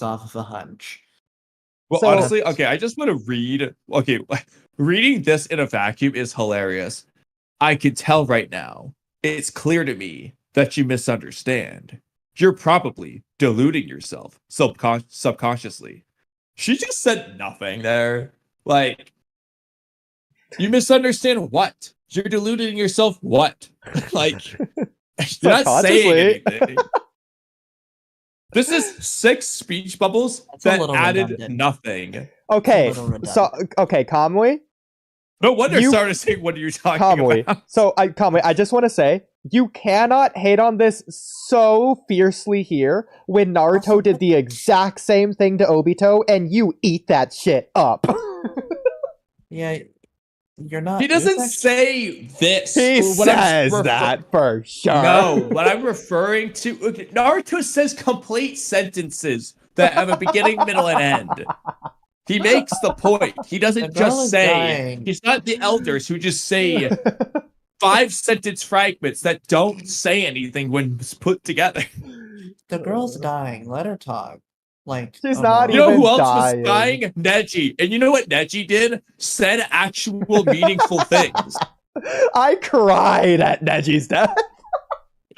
off of a hunch. Well, So- honestly, okay, I just want to read. Okay, reading this in a vacuum is hilarious. I can tell right now. It's clear to me that you misunderstand. You're probably deluding yourself subconsciously. She just said nothing there. Like, you misunderstand what? You're deluding yourself what? Like, you're not saying anything. This is 6 speech bubbles That's a that little added redundant. nothing. Okay, It's a little so okay, Kamui. No wonder You- started saying, "What are you talking Kamui. about?" So Kamui, I just want to say you cannot hate on this so fiercely here when Naruto Also, did the exact same thing to Obito and you eat that shit up. Yeah, you're not. He doesn't it was say this. He What I'm says refer- that for sure. No, what I'm referring to, okay, Naruto says complete sentences that have a beginning, middle, and end. He makes the point. He The doesn't girl just is say. dying. He's not the elders who just say 5-sentence fragments that don't say anything when put together. The girl's dying. Let her talk. Like She's a not normal- You know even who else dying. was dying? Neji. And you know what Neji did? Said actual meaningful things. I cried at Neji's death.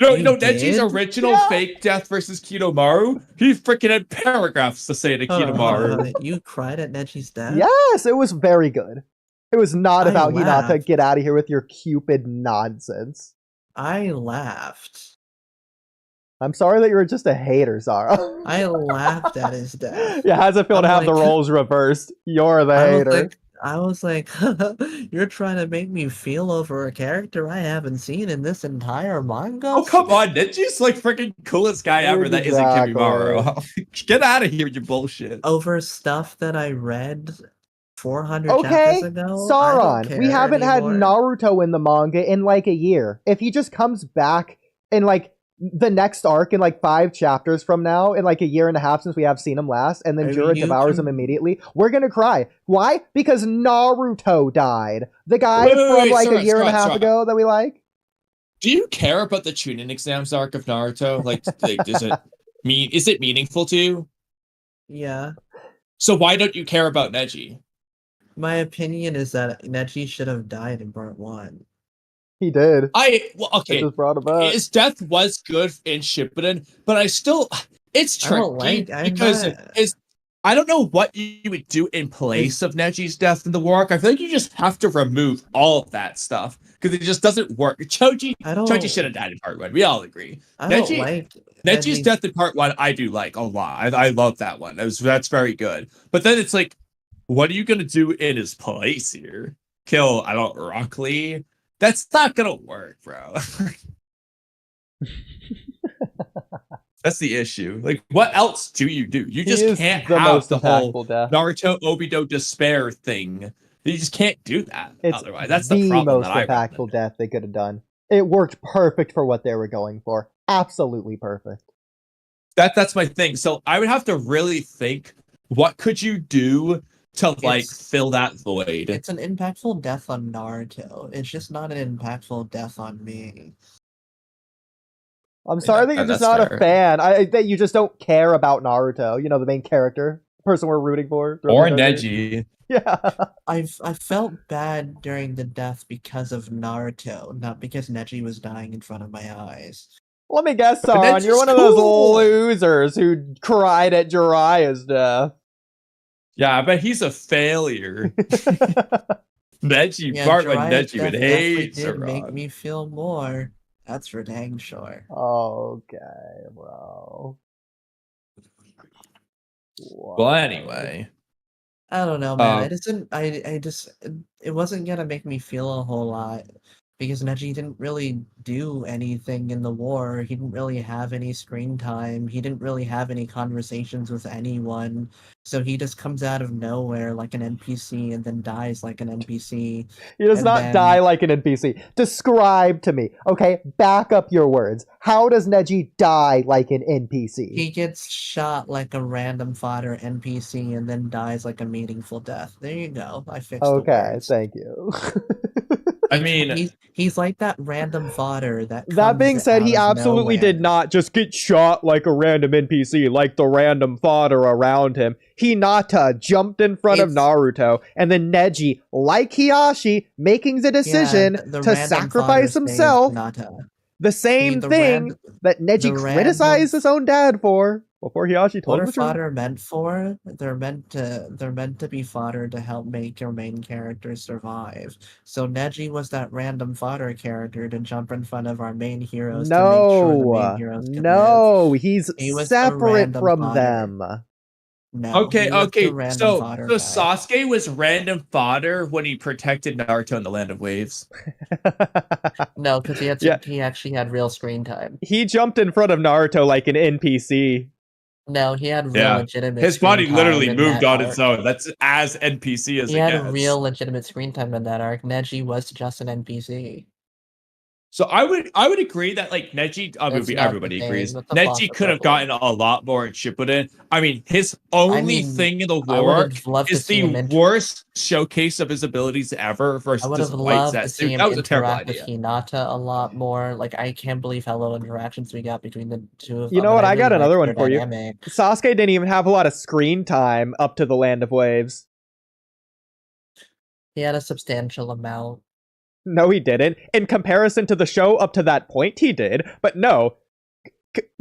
You You know Neji's did? original Yeah. fake death versus Kidomaru? He freaking had paragraphs to say to Hold on, hold on, Kidomaru. hold on. You cried at Neji's death? Yes, it was very good. It was not I about Hinata. laughed. Get out of here with your Cupid nonsense. I laughed. I'm sorry that you're just a hater, Zara. I laughed at his death. Yeah, how's it feel to I'm have the like- roles reversed? You're the hater. I was like, you're trying to make me feel over a character I haven't seen in this entire manga? Oh, come on. Neji's like freaking coolest guy ever that isn't Exactly. Kidomaru. Get out of here with your bullshit. Over stuff that I read 400 Okay, chapters ago? I don't Sauron. We care haven't had anymore. Naruto in the manga in like a year. If he just comes back in like the next arc in like 5 chapters from now, in like a year and a half since we have seen him last, and then I mean, Jura you devours can- him immediately, we're gonna cry. Why? Because Naruto died. The guy Wait, from like Sarah, a year and a Sarah, half Sarah. ago that we like. Do you care about the Chunin exams arc of Naruto? Like does it is it meaningful to you? Yeah. So why don't you care about Neji? My opinion is that Neji should have died in part 1. He did. I I okay. just brought him up. His death was good in Shippuden, but it's I don't tricky like- I'm because not- I don't know what you would do in place of Neji's death in the war arc. I feel like you just have to remove all of that stuff because it just doesn't work. Choji should have died in part 1. We all agree. I don't Neji- like Neji's Neji- death in part 1, I do like a lot. I love that one. That's very good. But then it's like, what are you gonna do in his place here? Kill Rock Lee? That's not gonna work, bro. That's the issue. Like, what else do? You He just is can't the have most the whole impactful death. Naruto Obito despair thing. You just can't do that. It's Otherwise, that's the the problem most that I run impactful into. death they could have done. It worked perfect for what they were going for. Absolutely perfect. That's my thing. So I would have to really think, what could you do to like It's- fill that void? It's an impactful death on Naruto. It's just not an impactful death on me. I'm sorry that you're just that's not fair. a fan. That you just don't care about Naruto. You know, the main character, the person we're rooting for. Or Through the desert. Neji. Yeah. I felt bad during the death because of Naruto, not because Neji was dying in front of my eyes. Let me guess, But Sauron, Neji's you're one of those cool. losers who cried at Jiraiya's death. Yeah, but he's a failure. Neji, Yeah, Bartman Jiraiya's Neji would death hate definitely did make Saran. me feel more. That's for dang sure. Okay, bro. Well, anyway. I don't know, man. Um, I just didn't. I just. It wasn't gonna make me feel a whole lot because Neji didn't really do anything in the war. He didn't really have any screen time. He didn't really have any conversations with anyone. So he just comes out of nowhere like an NPC and then dies like an NPC. He does and not then- die like an NPC. Describe to me, okay? Back up your words. How does Neji die like an NPC? He gets shot like a random fodder NPC and then dies like a meaningful death. There you go. I fixed the Okay, words. thank you. I mean, He's like that random fodder that That being comes said, out he of absolutely did nowhere. not just get shot like a random NPC, like the random fodder around him. Hinata jumped in front of It's- Naruto, and then Neji, like Hiyashi, making the Yeah, decision the to random fodder sacrifice saved himself. Hinata. The same thing that Neji the random criticized his own dad for before Hiyashi What told him are the truth. fodder meant for? They're meant to be fodder to help make your main character survive. So Neji was that random fodder character to jump in front of our main heroes to make sure the main heroes could live. No, he's He was the separate random from fodder. them. No, okay, he was the okay. random So fodder so guy. Sasuke was random fodder when he protected Naruto in the Land of Waves. No, because Yeah, he actually had real screen time. he jumped in front of Naruto like an NPC. No, he had real Yeah. legitimate His screen body time literally in moved that on its arc. own. That's as NPC as He it had gets. real legitimate screen time in that arc. Neji was just an NPC. So I would agree that like Neji, That's not the everybody same. agrees. That's a Neji could have gotten a lot more in Shippuden. I mean, his only thing in the I would war arc have loved to is see the him worst showcase of his abilities ever I versus would this have white loved to set. see Dude, him that was a terrible interact with idea. Hinata a lot more. Like, I can't believe how little interactions we got between the two of You them. know what? And I I got really another liked one their for you. dynamic. Sasuke didn't even have a lot of screen time up to the Land of Waves. He had a substantial amount. No, he didn't. In comparison to the show up to that point, he did. But no,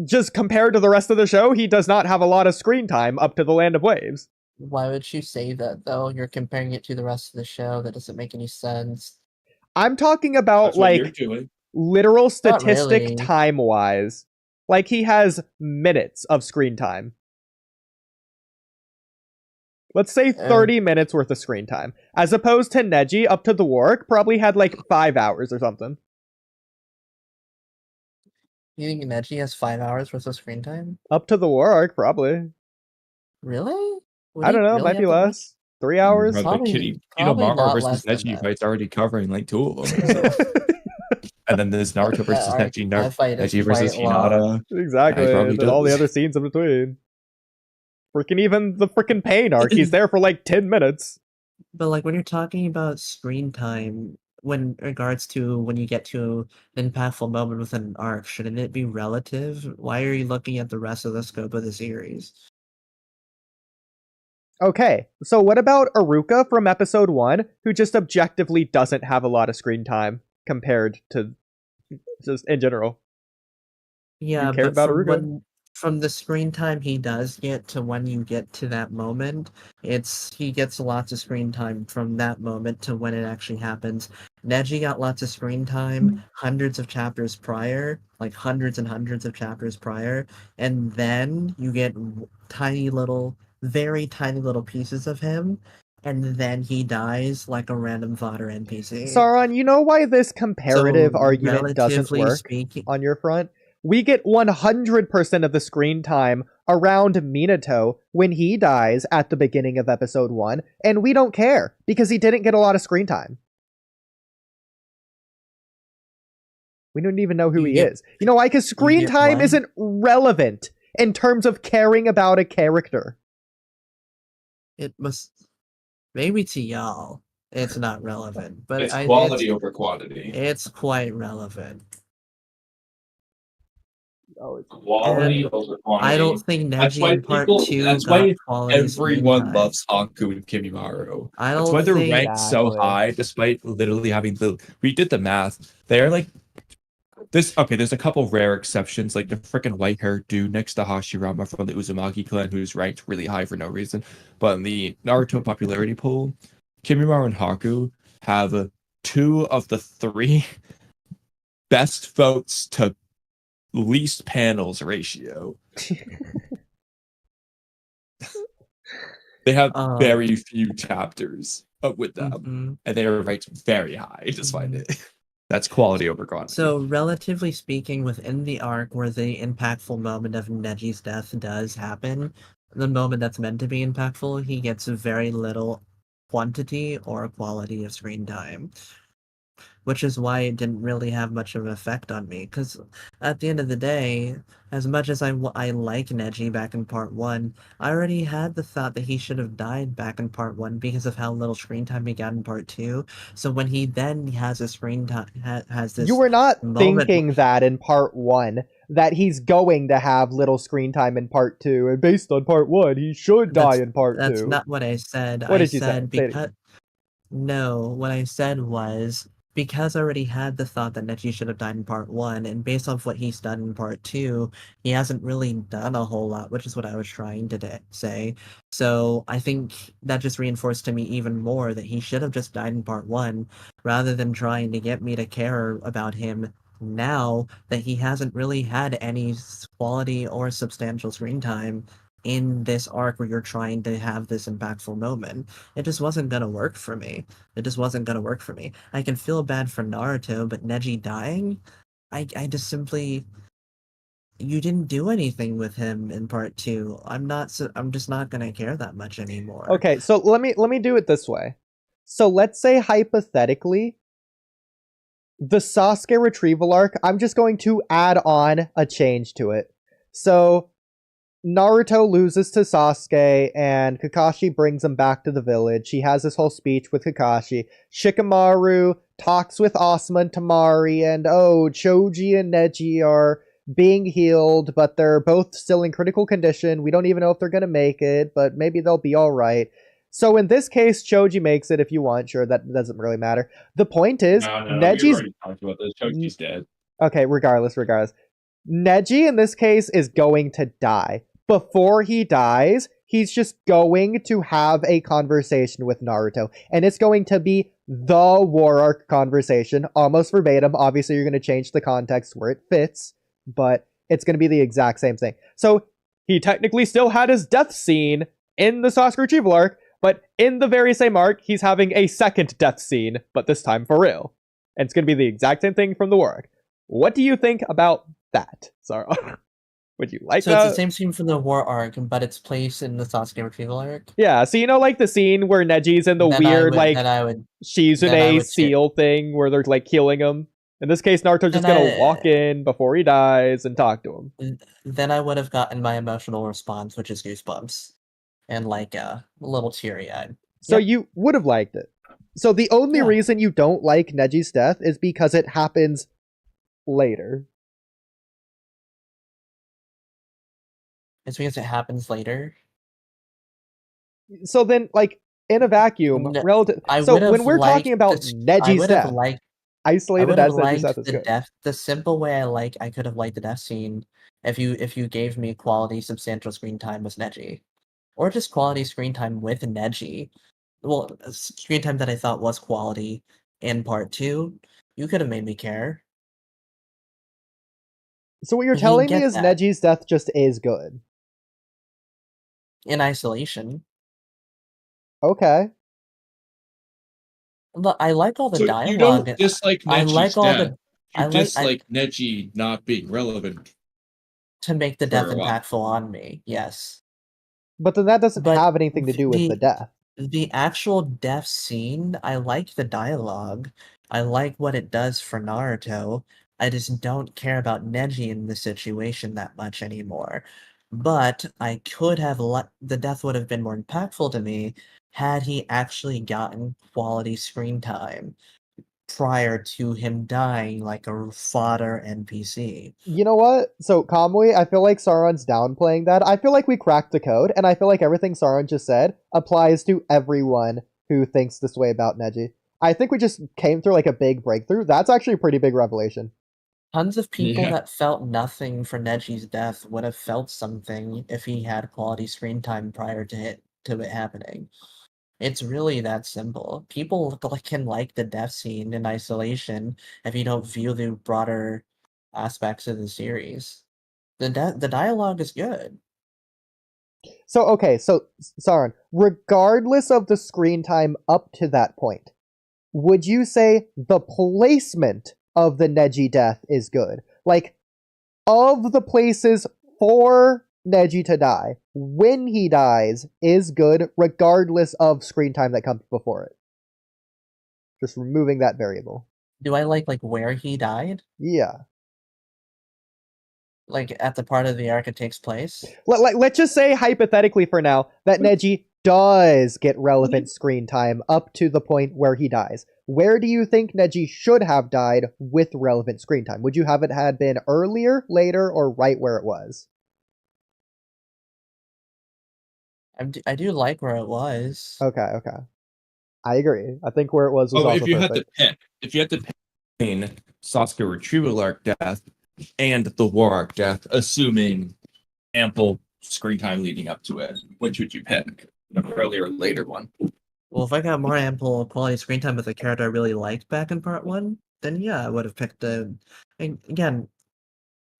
just compared to the rest of the show, he does not have a lot of screen time up to the Land of Waves. Why would you say that, though? You're comparing it to the rest of the show. That doesn't make any sense. I'm talking about That's what you're like doing. literal Not statistic really. time wise. Like he has minutes of screen time. Let's say 30 minutes worth of screen time. As opposed to Neji, up to the work, probably had like 5 hours or something. You think Neji has 5 hours worth of screen time? Up to the work, probably. Really? Would I he don't know, really might be have that much? less. 3 hours? Bro, the Probably Kinemaro not versus less than Neji that. fight's already covering like 2 of them. So. And then there's Naruto versus Neji, That fight is Neji versus quite long. Hinata. Exactly, Yeah, he probably and then all the does. other scenes in between. Freaking even the freaking pain arc, he's there for like 10 minutes. But like when you're talking about screen time, when regards to when you get to an impactful moment within an arc, shouldn't it be relative? Why are you looking at the rest of the scope of the series? Okay, so what about Aruka from episode 1, who just objectively doesn't have a lot of screen time compared to just in general? Yeah, care but about Aruka? from the screen time he does get to when you get to that moment, he gets lots of screen time from that moment to when it actually happens. Neji got lots of screen time hundreds of chapters prior, like hundreds and hundreds of chapters prior, and then you get tiny little, very tiny little pieces of him, and then he dies like a random fodder NPC. Sauron, you know why this comparative argument doesn't relatively work speaking, on your front? We get 100% of the screen time around Minato when he dies at the beginning of episode 1, and we don't care because he didn't get a lot of screen time. We don't even know who he is. You know why? Because screen time isn't relevant in terms of caring about a character. It must, maybe to y'all, it's not relevant, but It's quality over quantity. It's quite relevant. Quality over quantity. I don't think Neji in part 2 that's got why quality everyone screen loves Haku and Kimimaru. I That's don't why they're think ranked so high, despite literally having the. We did the math. They're like this. Okay, there's a couple rare exceptions, like the freaking white-haired dude next to Hashirama from the Uzumaki clan, who's ranked really high for no reason. But in the Naruto popularity poll, Kimimaru and Haku have 2 of the 3 best votes to least panels ratio. They have very few chapters with them, and they are ranked very high despite it. That's quality over quantity. So, relatively speaking, within the arc where the impactful moment of Neji's death does happen, the moment that's meant to be impactful, he gets very little quantity or quality of screen time. which is why it didn't really have much of an effect on me. Because at the end of the day, as much as I like Neji back in part one, I already had the thought that he should have died back in part one because of how little screen time he got in part two. So when he then has a screen time, has You this were not moment. thinking that in part one, that he's going to have little screen time in part two, and based on part one, he should die in part That's two. not what I said. What I did you say? said Say it because again. no, what I said was because I already had the thought that Neji should have died in part one, and based off what he's done in part two, he hasn't really done a whole lot, which is what I was trying to say. So I think that just reinforced to me even more that he should have just died in part one, rather than trying to get me to care about him now that he hasn't really had any quality or substantial screen time in this arc where you're trying to have this impactful moment. It just wasn't gonna work for me. It just wasn't gonna work for me. I can feel bad for Naruto, but Neji dying, I just simply you didn't do anything with him in part two. I'm just not gonna care that much anymore. Okay, so let me do it this way. So let's say hypothetically, the Sasuke retrieval arc, I'm just going to add on a change to it. So Naruto loses to Sasuke, and Kakashi brings him back to the village. He has this whole speech with Kakashi. Shikamaru talks with Asuma and Tamari, and Choji and Neji are being healed, but they're both still in critical condition. We don't even know if they're going to make it, but maybe they'll be alright. So in this case, Choji makes it if you want. Sure, that doesn't really matter. The point is, No, we've Neji's... already talked about this. Choji's dead. Okay, regardless. Neji in this case is going to die. Before he dies, he's just going to have a conversation with Naruto. And it's going to be the War Arc conversation, almost verbatim. Obviously, you're going to change the context where it fits, but it's going to be the exact same thing. So, he technically still had his death scene in the Sasuke retrieval arc, but in the very same arc, he's having a second death scene, but this time for real. And it's going to be the exact same thing from the War Arc. What do you think about that, Sarah? Would you like So that? it's the same scene from the war arc, but it's placed in the Sasuke retrieval arc. Yeah, so like the scene where Neji's in the Then weird then I would Shizune skip. seal thing where they're killing him. In this case, Naruto's just gonna walk in before he dies and talk to him. Then I would have gotten my emotional response, which is goosebumps, and a little teary-eyed. So you would have liked it. So the only reason you don't like Neji's death is because it happens later. It's because it happens later. So then, in a vacuum, relative. So when we're talking about Neji's death, isolated as Neji's death is good. The simple way I could have liked the death scene if you gave me quality substantial screen time with Neji, or just quality screen time with Neji. Well, screen time that I thought was quality in part two. You could have made me care. So what you're telling me is Neji's death just is good. In isolation. Okay. Look, I like all the so dialogue. You don't dislike Neji's I like all death. the. You dislike Neji not being relevant to make the death impactful on me. Yes. But then that doesn't have anything to do with the death. The actual death scene, I like the dialogue. I like what it does for Naruto. I just don't care about Neji in the situation that much anymore. But I could have the death would have been more impactful to me had he actually gotten quality screen time prior to him dying like a fodder NPC. You know what? So, Kamui, I feel like Sauron's downplaying that. I feel like we cracked the code, and I feel like everything Sauron just said applies to everyone who thinks this way about Neji. I think we just came through a big breakthrough. That's actually a pretty big revelation. Tons of people that felt nothing for Neji's death would have felt something if he had quality screen time prior to it happening. It's really that simple. People can like the death scene in isolation if you don't view the broader aspects of the series. The dialogue is good. So, okay, so, Sauron, regardless of the screen time up to that point, would you say the placement of the Neji death is good? Of the places for Neji to die, when he dies, is good, regardless of screen time that comes before it. Just removing that variable. Do I like where he died? Yeah. Like at the part of the arc it takes place? Let's just say hypothetically for now that Neji does get relevant screen time up to the point where he dies. Where do you think Neji should have died with relevant screen time? Would you have it had been earlier, later, or right where it was? I do like where it was. Okay. I agree. I think where it was Oh, also if you had to perfect. pick, between Sasuke retrieval arc death and the war arc death, assuming ample screen time leading up to it, which would you pick? An earlier or later one? Well, if I got more ample quality screen time with a character I really liked back in part 1, then yeah, I would have picked again,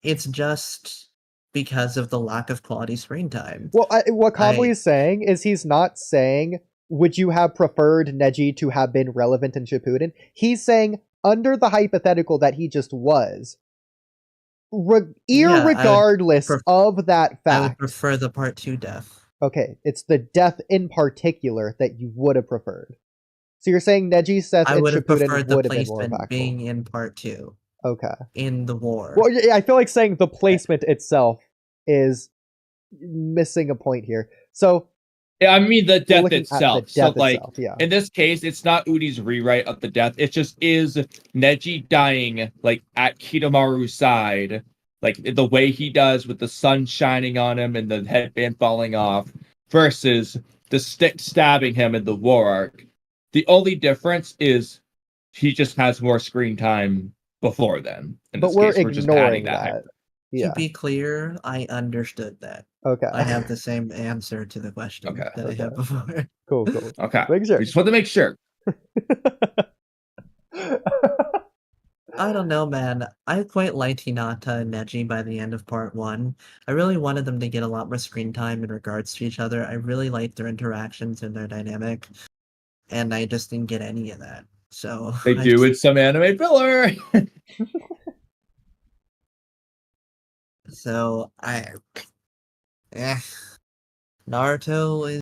it's just because of the lack of quality screen time. Well, what Kamui I is saying is he's not saying would you have preferred Neji to have been relevant in Shippuden. He's saying under the hypothetical that he just was, Yeah, irregardless pref- of that I would fact. prefer the part 2 death. Okay, it's the death in particular that you would have preferred. So you're saying Neji's death I in would have Shippuden preferred the would have been more placement impactful. being in part 2, Okay. in the war. Well, yeah, I feel like saying the placement itself is missing a point here. So Yeah, I mean the we're death looking at the itself. death So like itself, yeah. in this case, it's not Udie's rewrite of the death. It just is Neji dying like at Kitamaru's side, like the way he does with the sun shining on him and the headband falling off, versus the stick stabbing him in the war arc. The only difference is he just has more screen time before then. In But this we're case, we're just adding ignoring that. that. Yeah. To be clear, I understood that. Okay. I have the same answer to the question Okay. that I had Okay. before. Cool. Okay. Make sure. We just want to make sure. I don't know, man. I quite liked Hinata and Neji by the end of part 1. I really wanted them to get a lot more screen time in regards to each other. I really liked their interactions and their dynamic, and I just didn't get any of that. So They do with some anime filler. So I, eh, Naruto is